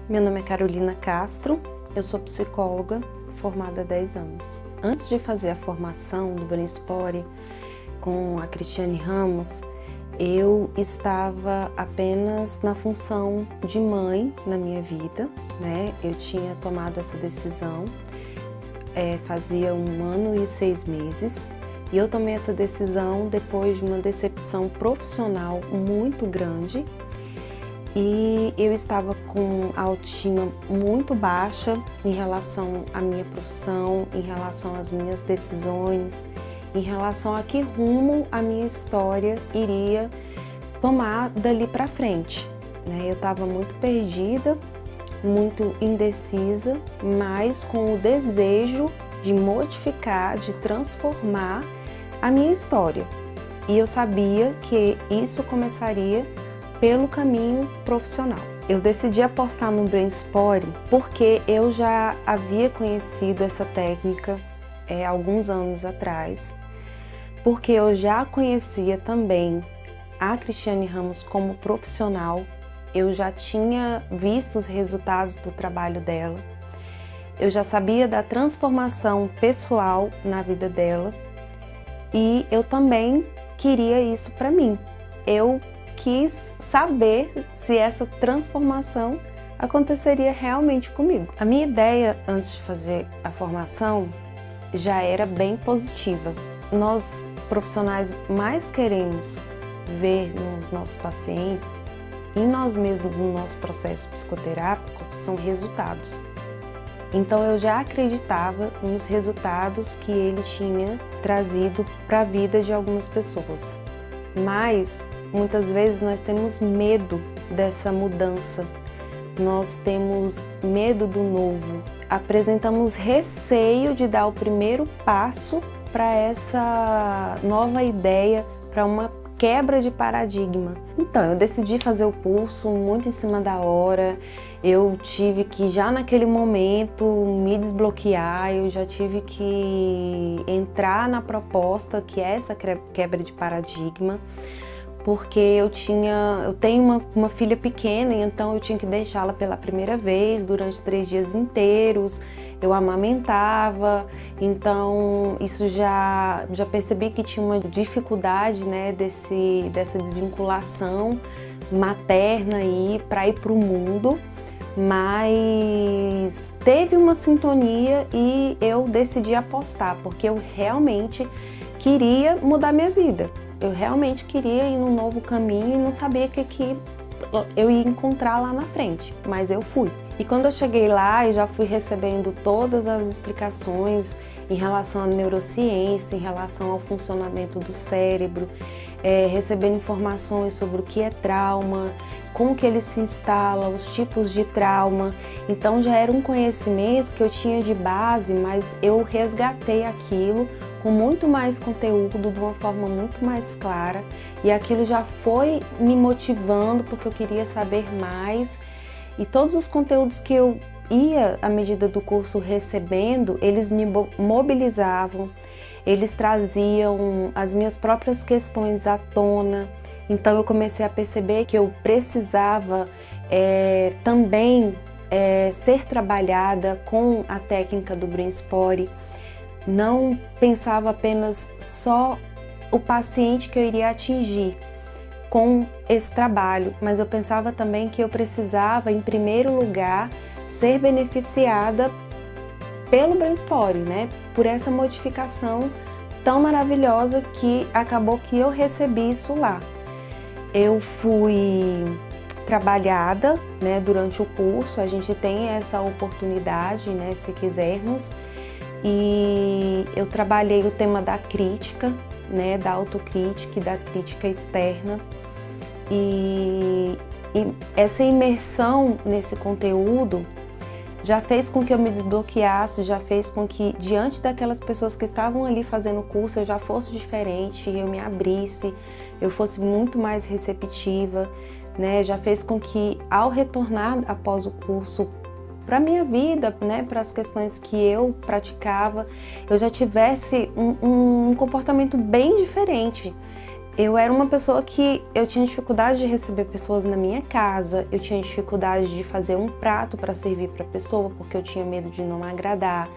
Meu nome é Carolina Castro, eu sou psicóloga formada há 10 anos. Antes de fazer a formação do Brain Sport com a Cristiane Ramos, eu estava apenas na função de mãe na minha vida, né? Eu tinha tomado essa decisão, fazia 1 ano e 6 meses, e eu tomei essa decisão depois de uma decepção profissional muito grande. E eu estava com a autoestima muito baixa em relação à minha profissão, em relação às minhas decisões, em relação a que rumo a minha história iria tomar dali para frente, né? Eu estava muito perdida, muito indecisa, mas com o desejo de modificar, de transformar a minha história. E eu sabia que isso começaria pelo caminho profissional. Eu decidi apostar no Brain Sport porque eu já havia conhecido essa técnica há alguns anos atrás, porque eu já conhecia também a Cristiane Ramos como profissional, eu já tinha visto os resultados do trabalho dela, eu já sabia da transformação pessoal na vida dela e eu também queria isso para mim. Eu quis saber se essa transformação aconteceria realmente comigo. A minha ideia antes de fazer a formação já era bem positiva. Nós profissionais mais queremos ver nos nossos pacientes e nós mesmos no nosso processo psicoterápico são resultados. Então eu já acreditava nos resultados que ele tinha trazido para a vida de algumas pessoas. Mas muitas vezes nós temos medo dessa mudança, nós temos medo do novo, apresentamos receio de dar o primeiro passo para essa nova ideia, para uma quebra de paradigma. Então, eu decidi fazer o curso muito em cima da hora, eu tive que já naquele momento me desbloquear, eu já tive que entrar na proposta que é essa quebra de paradigma, porque eu tenho uma filha pequena, então eu tinha que deixá-la pela primeira vez durante 3 dias inteiros, eu amamentava, então isso já percebi que tinha uma dificuldade, né, dessa desvinculação materna aí para ir para o mundo, mas teve uma sintonia e eu decidi apostar, porque eu realmente queria mudar minha vida. Eu realmente queria ir num novo caminho e não sabia o que eu ia encontrar lá na frente, mas eu fui. E quando eu cheguei lá, eu já fui recebendo todas as explicações em relação à neurociência, em relação ao funcionamento do cérebro, recebendo informações sobre o que é trauma, como que ele se instala, os tipos de trauma. Então já era um conhecimento que eu tinha de base, mas eu resgatei aquilo com muito mais conteúdo, de uma forma muito mais clara, e aquilo já foi me motivando porque eu queria saber mais, e todos os conteúdos que eu ia, à medida do curso, recebendo, eles me mobilizavam, eles traziam as minhas próprias questões à tona, então eu comecei a perceber que eu precisava também ser trabalhada com a técnica do Brain Sport. Não pensava apenas só o paciente que eu iria atingir com esse trabalho, mas eu pensava também que eu precisava, em primeiro lugar, ser beneficiada pelo Brain Sport, né? Por essa modificação tão maravilhosa que acabou que eu recebi isso lá. Eu fui trabalhada, né, durante o curso, a gente tem essa oportunidade, né, se quisermos. E eu trabalhei o tema da crítica, né, da autocrítica e da crítica externa. E essa imersão nesse conteúdo já fez com que eu me desbloqueasse, já fez com que, diante daquelas pessoas que estavam ali fazendo o curso, eu já fosse diferente, eu me abrisse, eu fosse muito mais receptiva, né? Já fez com que, ao retornar após o curso para a minha vida, né, para as questões que eu praticava, eu já tivesse um comportamento bem diferente. Eu era uma pessoa que eu tinha dificuldade de receber pessoas na minha casa, eu tinha dificuldade de fazer um prato para servir para a pessoa, porque eu tinha medo de não agradar.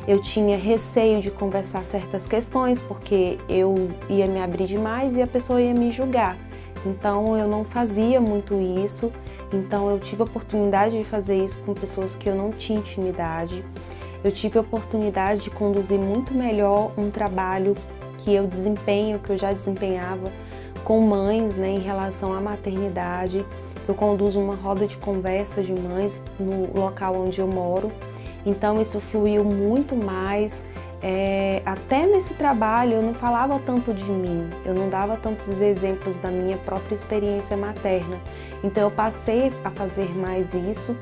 Eu tinha receio de conversar certas questões, porque eu ia me abrir demais e a pessoa ia me julgar. Então eu não fazia muito isso, então eu tive a oportunidade de fazer isso com pessoas que eu não tinha intimidade. Eu tive a oportunidade de conduzir muito melhor um trabalho que eu desempenho, que eu já desempenhava com mães, né, em relação à maternidade. Eu conduzo uma roda de conversa de mães no local onde eu moro, então isso fluiu muito mais. Até nesse trabalho eu não falava tanto de mim, eu não dava tantos exemplos da minha própria experiência materna, então eu passei a fazer mais isso.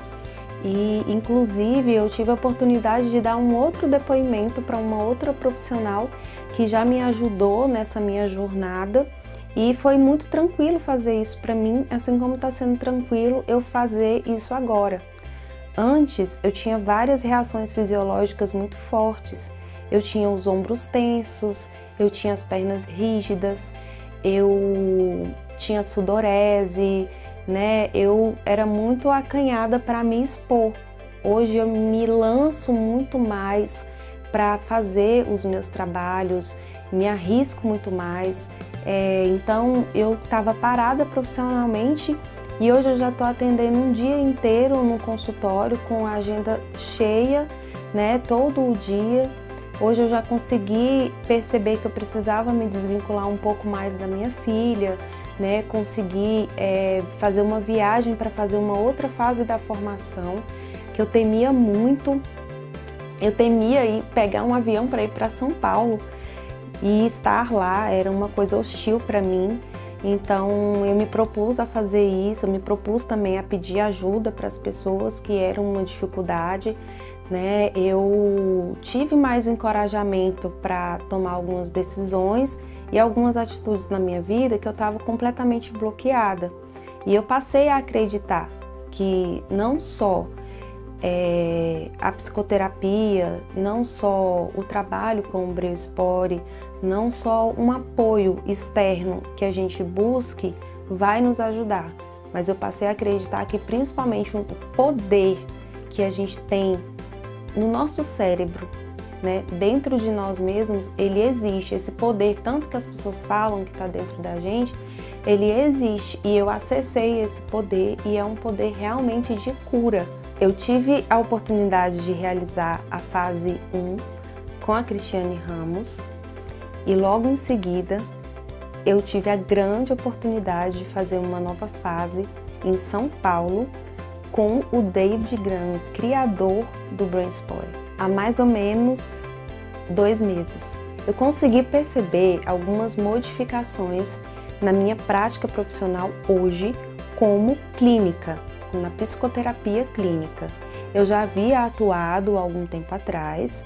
E, inclusive, eu tive a oportunidade de dar um outro depoimento para uma outra profissional que já me ajudou nessa minha jornada, e foi muito tranquilo fazer isso para mim, assim como está sendo tranquilo eu fazer isso agora. Antes, eu tinha várias reações fisiológicas muito fortes. Eu tinha os ombros tensos, eu tinha as pernas rígidas, eu tinha sudorese, né? Eu era muito acanhada para me expor. Hoje eu me lanço muito mais para fazer os meus trabalhos, me arrisco muito mais. Então eu estava parada profissionalmente e hoje eu já estou atendendo um dia inteiro no consultório com a agenda cheia, né? Todo o dia. Hoje eu já consegui perceber que eu precisava me desvincular um pouco mais da minha filha, né? Consegui fazer uma viagem para fazer uma outra fase da formação, que eu temia muito. Eu temia pegar um avião para ir para São Paulo e estar lá, era uma coisa hostil para mim. Então eu me propus a fazer isso, eu me propus também a pedir ajuda para as pessoas que eram uma dificuldade, né? Eu tive mais encorajamento para tomar algumas decisões e algumas atitudes na minha vida que eu estava completamente bloqueada. E eu passei a acreditar que não só a psicoterapia, não só o trabalho com o Briospore, não só um apoio externo que a gente busque vai nos ajudar, mas eu passei a acreditar que principalmente o poder que a gente tem no nosso cérebro, né, dentro de nós mesmos, ele existe. Esse poder, tanto que as pessoas falam que está dentro da gente, ele existe, e eu acessei esse poder e é um poder realmente de cura. Eu tive a oportunidade de realizar a fase 1 com a Cristiane Ramos e logo em seguida eu tive a grande oportunidade de fazer uma nova fase em São Paulo com o David Graham, criador do Brainspory, há mais ou menos 2 meses. Eu consegui perceber algumas modificações na minha prática profissional hoje como clínica, na psicoterapia clínica. Eu já havia atuado há algum tempo atrás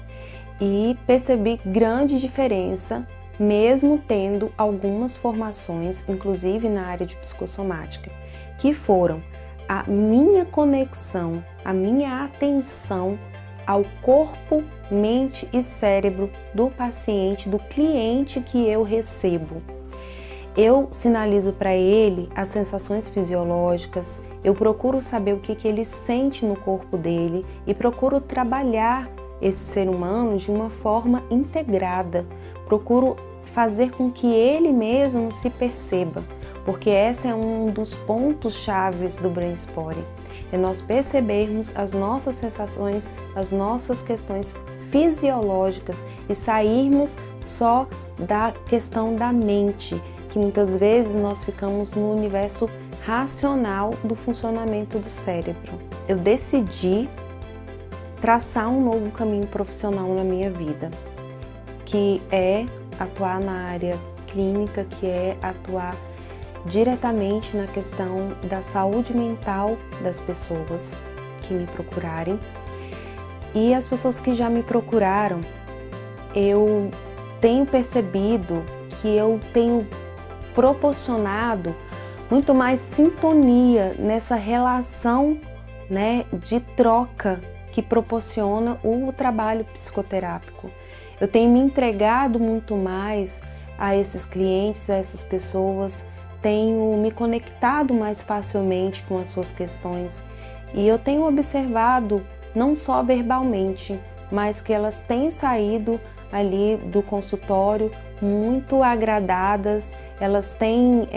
e percebi grande diferença, mesmo tendo algumas formações, inclusive na área de psicossomática, que foram a minha conexão, a minha atenção ao corpo, mente e cérebro do paciente, do cliente que eu recebo. Eu sinalizo para ele as sensações fisiológicas, eu procuro saber o que ele sente no corpo dele e procuro trabalhar esse ser humano de uma forma integrada. Procuro fazer com que ele mesmo se perceba, porque esse é um dos pontos chaves do Brainspory. É nós percebermos as nossas sensações, as nossas questões fisiológicas e sairmos só da questão da mente, que muitas vezes nós ficamos no universo racional do funcionamento do cérebro. Eu decidi traçar um novo caminho profissional na minha vida, que é atuar na área clínica, que é atuar diretamente na questão da saúde mental das pessoas que me procurarem. E as pessoas que já me procuraram, eu tenho percebido que eu tenho proporcionado muito mais sintonia nessa relação, né, de troca que proporciona o trabalho psicoterápico. Eu tenho me entregado muito mais a esses clientes, a essas pessoas, tenho me conectado mais facilmente com as suas questões e eu tenho observado, não só verbalmente, mas que elas têm saído ali do consultório muito agradadas, elas têm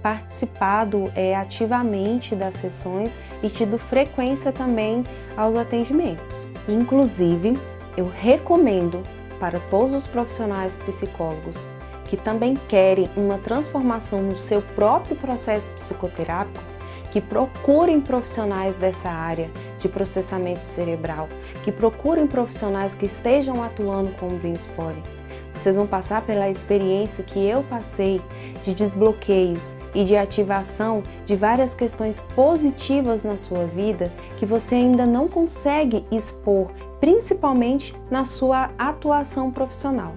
participado ativamente das sessões e tido frequência também aos atendimentos. Inclusive, eu recomendo para todos os profissionais psicólogos que também querem uma transformação no seu próprio processo psicoterápico, que procurem profissionais dessa área de processamento cerebral, que procurem profissionais que estejam atuando com o Brain Spotting. Vocês vão passar pela experiência que eu passei de desbloqueios e de ativação de várias questões positivas na sua vida que você ainda não consegue expor, principalmente na sua atuação profissional.